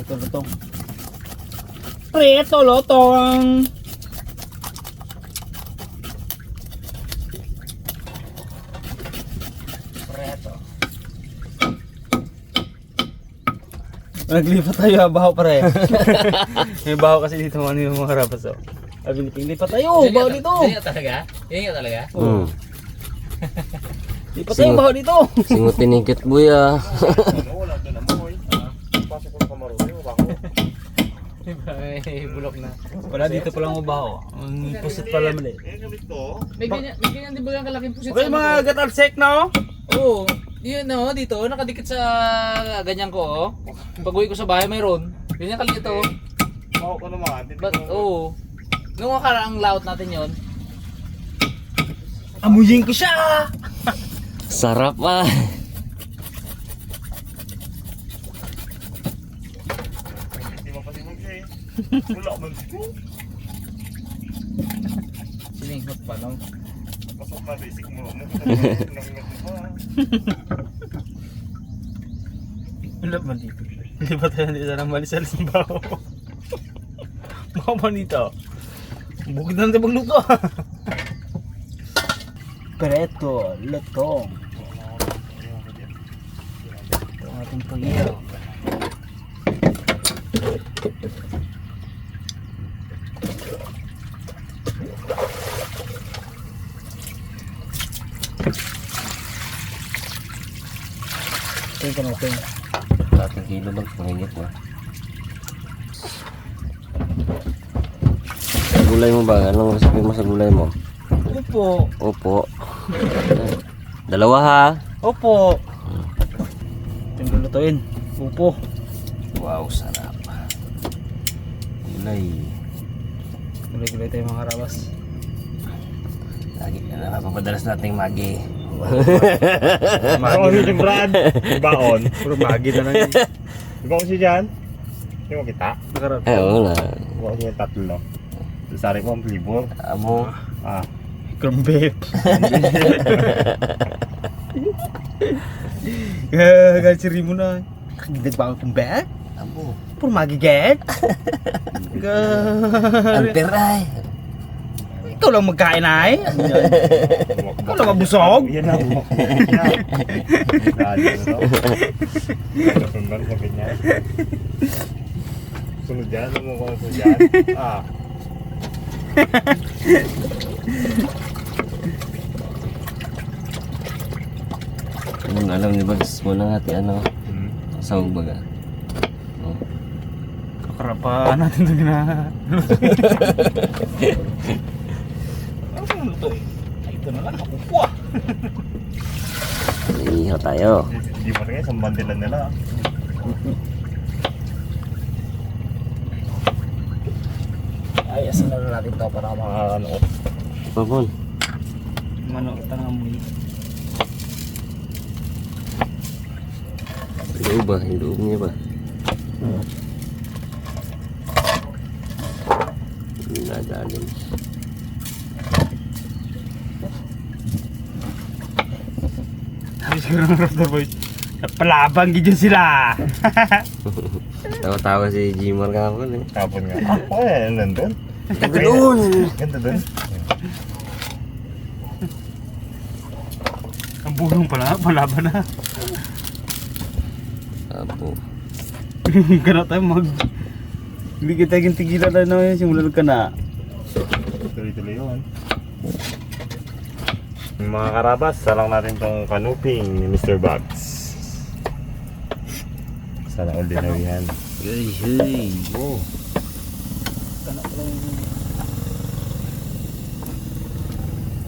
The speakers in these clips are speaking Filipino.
Ito lutong. Preto lutong. Preto. Naglipat tayo, baho pare. May baho kasi dito yung mga rapas. Oh. Sabi ni Ping, lipat tayo, baho dito. Yan talaga? Yan talaga? Hmm. Lipat tayo, baho dito. Singot tinigit boy ah. Wala doon na mo. Pasok ko sa marumi, mabaho. Bulok na. Wala dito palang mabaho. Ang pusit pala mali. May ganyan din ba yung kalaking pusit? Okay mga gatalsek no? Oo. Yun no, dito nakadikit sa ganyan ko oh. Pag-uwi ko sa bahay mayroon. Ganyan kaliit oh. Baho ko naman. But oo. Nung nakaraang layout natin yon. Amuyin ko siya! Sarap ah. Hindi mapasimog siya eh. Wala man. Sininghot pa no. Pasok na basic mo. Wala man dito. Lipat tayo dito ng malisal ng baho. Mga man dito. Bukid na natin magluto. Preto, lutong. Ito ang ating pagyaw. Ito ka natin. Lating kilo ba? Mahingit na. Sa gulay mo ba? Anong recipe mo sa gulay mo? Opo. Opo. Dalawa ha. Opo. Ito yung lulutuin. Opo. Wow, sarap. Gulay. Gulay-gulay tayo mga karabas. Lagi na napapadalas nating magi. Ako si Brad. Baon. Puro magi na lang yun. Ikaw si Jan. Hindi mo kita. Nakarap. Eh, wala. Ikaw si tatlo. Sari ko ang flavor. Amo. Ah. Krembet. Gagawin mo na. Kagidag ba ang kumbet? Amo. Puro magiget. Anteray. Ikaw lang magkain ay. Ikaw lang mabusog. Yan na mo. Sundan sa ganyan. Sunod dyan. Ano mo kung sunod dyan? Ah. Anong alam ni Bags mo na natin ano? Sawag baga. Oh. Kakarapan natin ito na. Ano luto eh? Ay, ito na lang. Nakukuha. Iihaw tayo. Hindi mo rin. Sambandilan nila. Ay, asan na natin ito para makakanood. Papon. Mano, ito na amoy. Yung ba? Yung loob niya ba? Hindi na dalim. Sabi siguro ng Raptor Boys, napalabang gidyan sila. Tawa-tawa si Jimar kahapon eh. Kapon nga. Oh, eh. Nandun. Ganda doon! Ganda dun. Ang bulong pala, palaban na. Apo. Gano'n tayo hindi kita tigilan na yun, simulan ka na. Tuloy-tuloy yun. Mga karabas, salang natin tong kanuping ni Mr. Bugs. Sana all dinawihan. Hey, hey! Wow!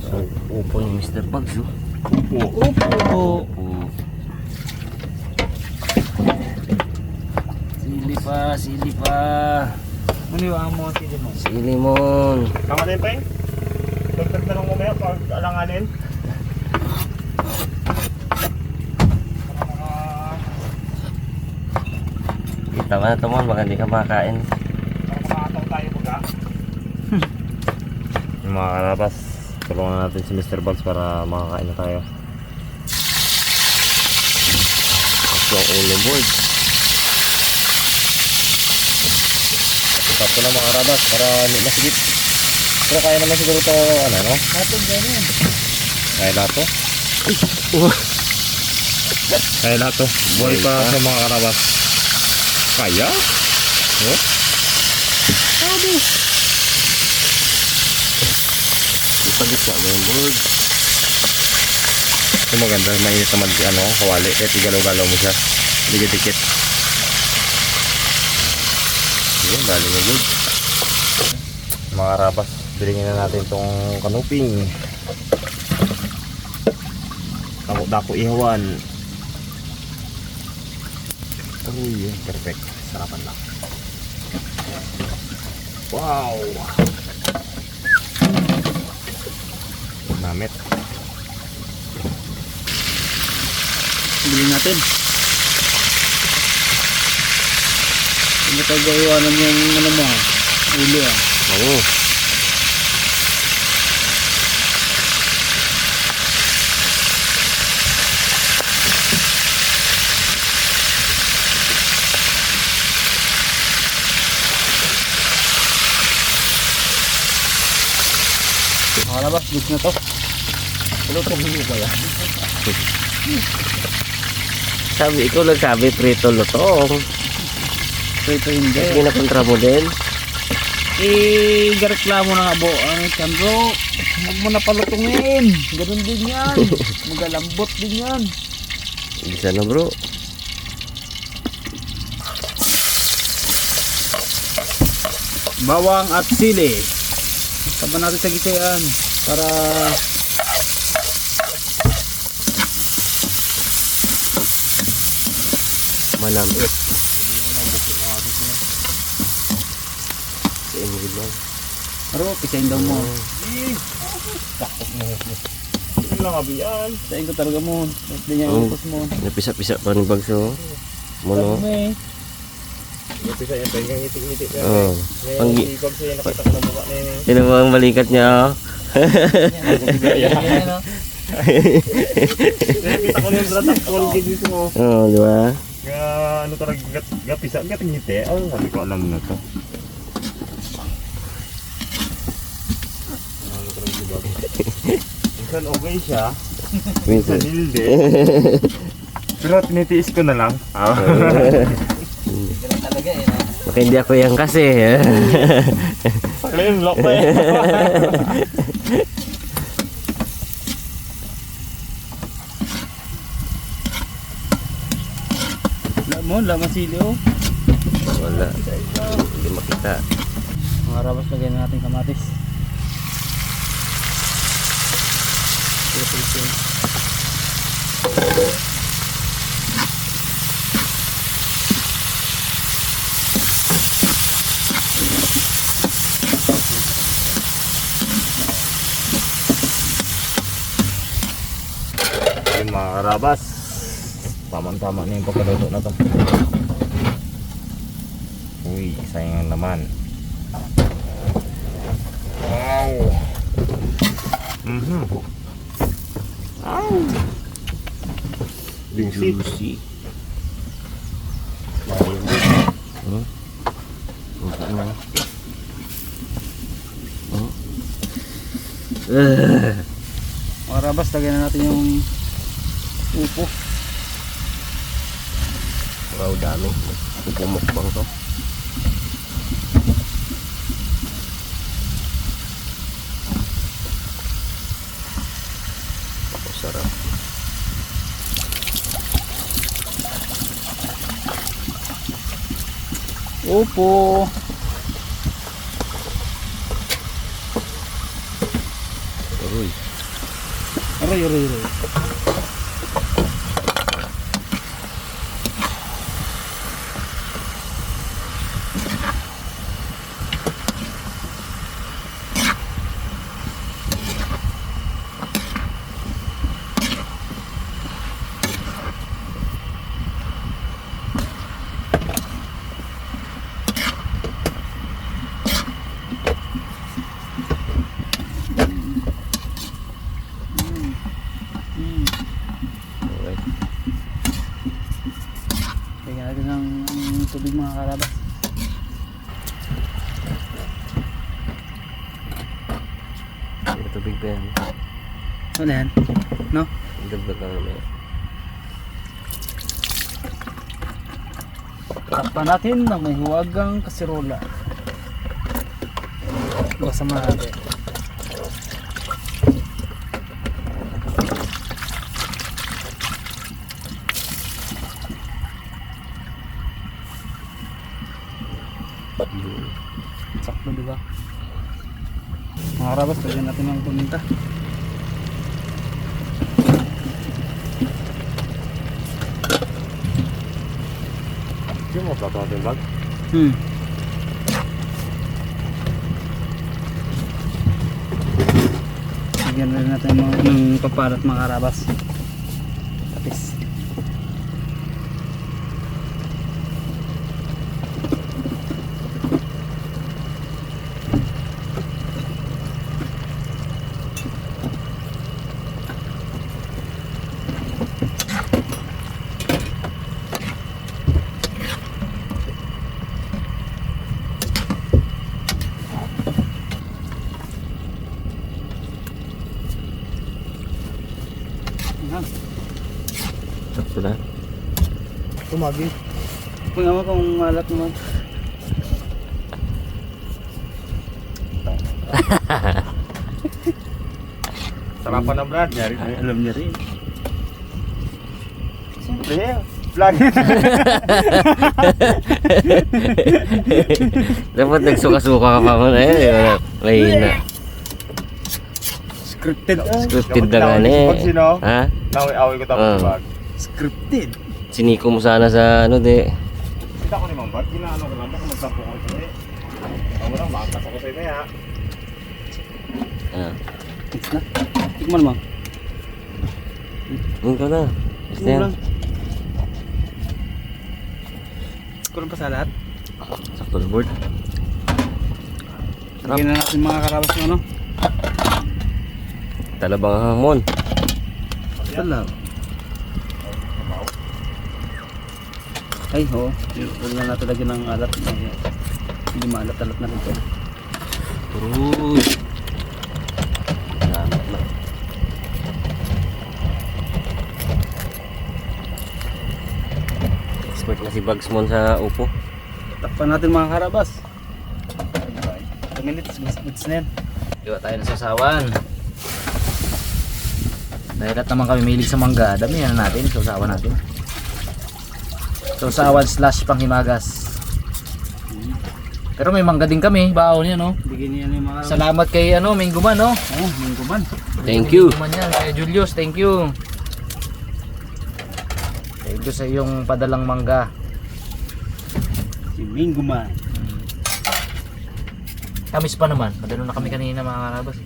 So, upo ni Mr. Bugs oh. Upo. Opo. Upo. Sili pa, sili pa. Maniwaan mo si Demon. Sili mon. Tama din, Peng? Pagtanong mo maya pag alanganin. Kita mo na ito mon, baka di ka makakain. Para makataw tayo baga. Mga karabas, tulungan natin si Mr. Bugs para makakain na tayo. Ito ang ulo board. Sakto na mga karabas para hindi masigit. Pero kaya naman siguro ito, ano, no? Natin ganyan. Kaya lahat to. Kaya lahat to. Buhay pa sa mga karabas. Kaya? Oh? Sabi. Ipagisa mo yung board. Ito maganda, mainit naman ano, kawali. Kahit igalaw-galaw mo siya. Dikit-dikit. Yun, dali mo good. Mga karabas, bilingin na natin itong kanuping. Dako ihawan. Uy, perfect. Sarapan lang. Wow! Namit. Bili natin. Hindi tayo iwanan yung ano mo, ulo ah. Oo. Makalabas, gusto na to. Lutong hindi ko yan. Sabi, ikaw nagsabi prito lutong. Prito hindi. Hindi na kontra mo din. Gareklamo na nga bo. Ang Chandro, huwag mo na palutungin. Ganun din yan. Magalambot din yan. Bisa na bro. Bawang at sili. Taba natin sa gitayaan para Manamit. Sa inyo lang. pero pisahin daw mo. Yun lang abiyan. Pisahin ko talaga mo. Hindi niya Oh. upos mo. Napisa-pisa pa ni bagso. Mono. May Napisa yan, pwede kang ngitik-ngitik ka. Oh. Ngayon, Panggi- si Bag sa'yo, nakita ko na mukha na yun. Sino mo ang balikat niya? Oh? Ganyan, no? Nakita ko na yung brad, ang Colgate dito mo. Oh, di ba? Nga, ano talaga, gapisa, ngiti. Oh, hindi ko alam na to. Ano talaga si Bag? Minsan okay siya, minsan Minsan. hindi. Pero tinitiis ko na lang. Ganun talaga eh, no? Baka hindi ako yan kasi. Sakla yung lock pa eh. lamon, laman sili oh. Wala. Hindi makita. Mga rabas lagyan natin kamatis. Yung mga karabas, tamang-tama na yung pagkaluto na to. Uy, sayang naman. Wow! Juicy. Juicy. Hmm? Okay na. Oh. Mga rabas lagyan na natin yung upo. Wow, dami. Pumukbang to. Ako sarap. Upo. Uy. Aray, aray, aray. Alright. Lagyan natin ng tubig mga karabas. tubig pa yan. Ano yan? No? Dagdag ka naman. Takpan natin ng may huwagang kasirola. Basta marami. Sakto, di ba? Mga karabas, lagyan natin ng paminta. Yung mga plato natin bag. Lagyan na rin natin ng papalat mga karabas. Tapis. Yan. Sakto na. Tumagi. Kung naman kung malat naman. Sarapan ng Brad. Nyari. Ay, alam niya rin. Siyempre, vlog. Dapat nagsuka-suka ka pa muna eh. Mahina. Scripted. Scripted na nga eh. Pag sino? Ha? Nawi-awi ko tapos Ah. bag. Scripted. Siniko mo sana sa ano de. Kita ko ni Mang Bag. Ginaano ko lang. Baka magsampo ko siya eh. Ako lang, makakas ako sa ina ya. Ah. Fix na. Tikman mo. Yun ka na. Basta yan. Kulang. Kulang pa sa lahat. Sakto na board. Lagyan na natin mga karabas mo, no? Talabang hamon. Salam. Ay, oo. Huwag na natin lagyan ng alat. Hindi maalat-alat na rin ito. Uy. Salamat na. Expert na si Bagsmon sa upo. Takpan natin mga karabas. 2 minutes, goods na yan. Diba tayo na sasawan. Dahil at naman kami mahilig sa mangga, dami na natin, sasawan natin. Sasawan / panghimagas. Pero may mangga din kami, baon yan, no? Bigyan niya yung mga... Salamat kay Mingguman, no? Oh, mingguman. Thank you. Mingguman yan, kay Julius, thank you. Thank you sa iyong padalang mangga. Si mingguman. Kamis pa naman, madalo na kami kanina mga karabas.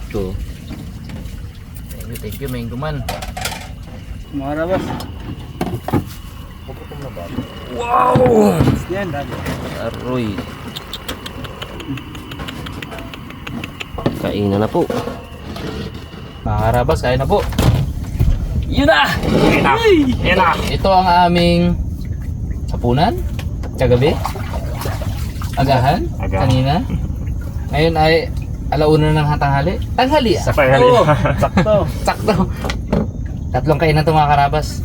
Ito. Thank you, Mingguman. Mga karabas. Wow! Goods na yan, dami. Aroy. Kainan na po. Mga karabas, kaya na po. Yun na! Yan na. Ito ang aming hapunan, kagabi, agahan, Agahan. kanina. Ngayon ay alauna ng tanghali. Tanghali ah. Tanghali. Oo, Sakto. sakto. Tatlong kainan to mga karabas.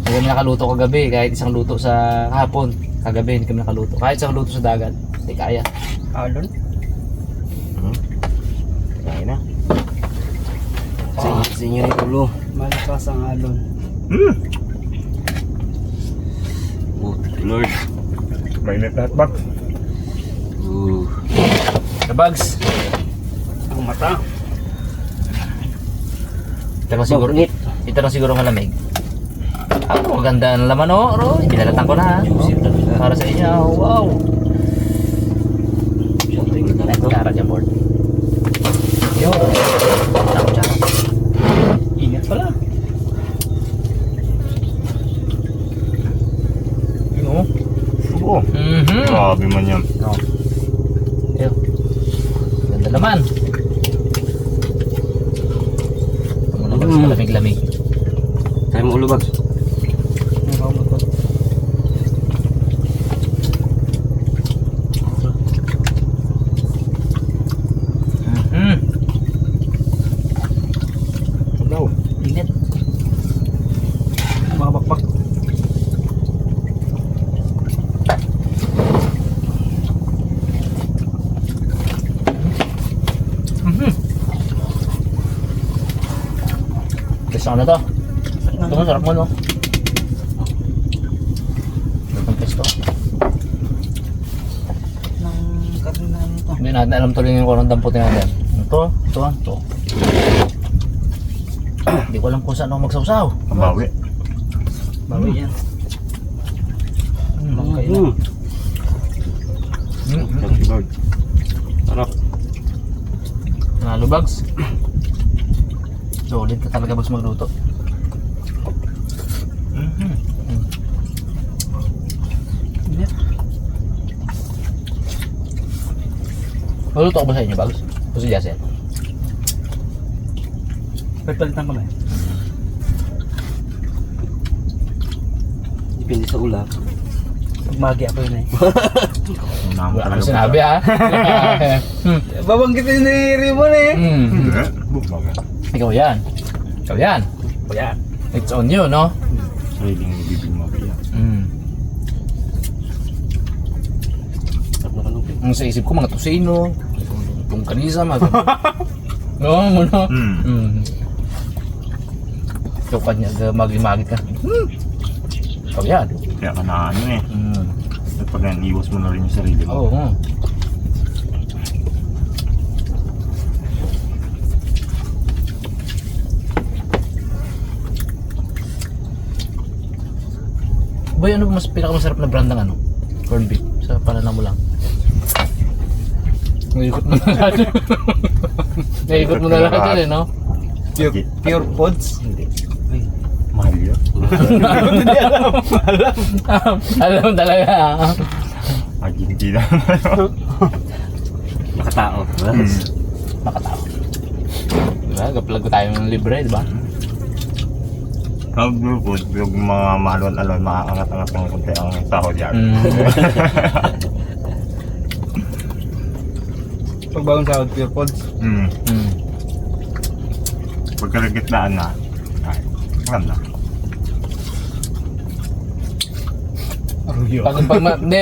Hindi kami nakaluto kagabi, kahit isang luto sa hapon. Kagabi hindi kami nakaluto. Kahit isang luto sa dagat, hindi kaya. Alon. Kaya na. Sa inyo ni ulo. Malakas ang alon. Oh, Lord. Mainit lahat bag. Kabags, Ang mata. ito na siguro, ito na siguro malamig. Ako, maganda ang laman o, Roy. Binalatan ko na ha. Para sa inyo, wow. Kutsara dyan, board. Yo. Kutsara. Ingat pala. Yun o. Oo. Grabe man yan. No. Yo. Ganda naman. Malamig-lamig. Kaya mo ulo, Bags. Gusto ko na to. Ito mo, sarap mo, no? Itong pesto. Ng karne na ano to. Hindi natin alam tuloy kung anong damputin natin. Ito. Hindi ko alam kung saan ako magsawsaw. Mabawi. Bawi yan. Bangkay na. Sarap. Nalo bags. Solid ka talaga bags magluto. Magluto ko ba sa inyo bags? O si Jasen? Pagpalitan ko na eh. Depende sa ulam. Magmagi ako yun eh. Wala akong sinabi ha. Babanggitin ni Rimon eh. Ikaw yan. Ikaw yan. O yan. It's on you, no? Sariling bibig mabiya. Sarap na kalupin. Ang sa isip ko, mga tusino, itong kanisa, mga no, no. Ikaw kanya, maglimagit ka. Ikaw yan. Kaya ka na ano eh. At pag iwas mo na rin yung sarili mo. Oo. Boy, ano ba mas pinakamasarap na brand ng ano? Corned beef sa pananaw mo lang. Naikot mo na lahat. Naikot mo na lahat yun eh, no? Pure Foods. Hindi. Mahal yun. Hindi alam. Alam talaga. Argentina. Makatao. Makatao. Diba? Kaplag ko tayong libre, diba? Proud blue food, yung mga malon-alon, makaangat-angat ng konti ang sahod yan. Pagbagong sahod Pure Foods. Pagkalagitnaan na, ay, alam na.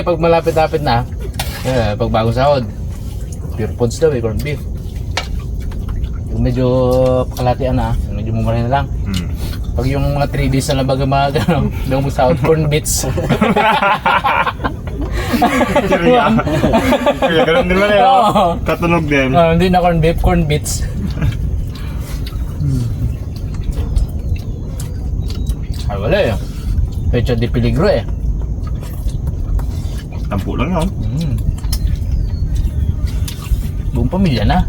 Pag malapit-lapit na, pag bagong sahod, Pure Foods daw eh, corned beef. Yung medyo pakalatian na, medyo mumurahin na lang. Pag yung mga 3 days na lang baga mga daw mo sahod, corn bits. Kaya ganun din man eh, Oo. katunog din. Hindi na corn beef, corn bits. Ay wala eh. Pecha de peligro eh. Tampo lang yun. Buong pamilya na.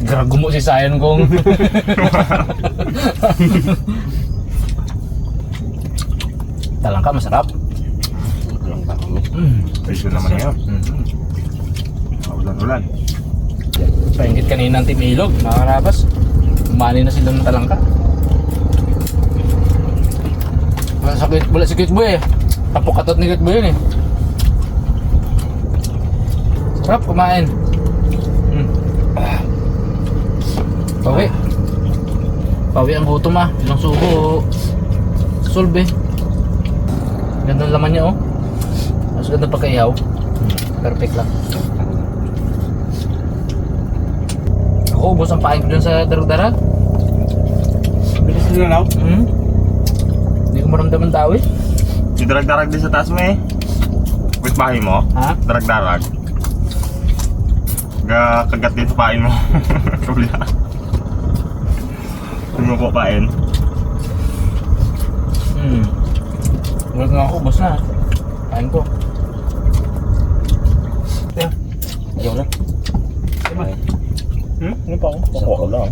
Garagumo si Sayan kong. Talangka masarap. Talangka kami. Presyo naman yun. Ulan-ulan. Paingit kanina ng Team Ilog, mga karabas. Umani na sila ng talangka. Wala si Kit Boy eh. Tapok katot ni Kit Boy yun eh. Sarap kumain. Pawi. Pawi ang gutom ah. Ilang subo. Solve eh. Ganda ang laman niya oh. Mas ganda pagkaihaw. Perfect lang. Ako, ubos ang pain ko dyan sa darag-darag. Bilis nila now. Hindi ko maramdaman tao eh. Yung darag-darag din sa taas mo eh. Wait, bahay mo? Ha? Darag-darag. Kagat din sa pain mo. Kabila. Hindi mo po pain. Ulit nga ako, ubos na. Kain ko. Ayaw na. Ano pa ako? Sarap. lang.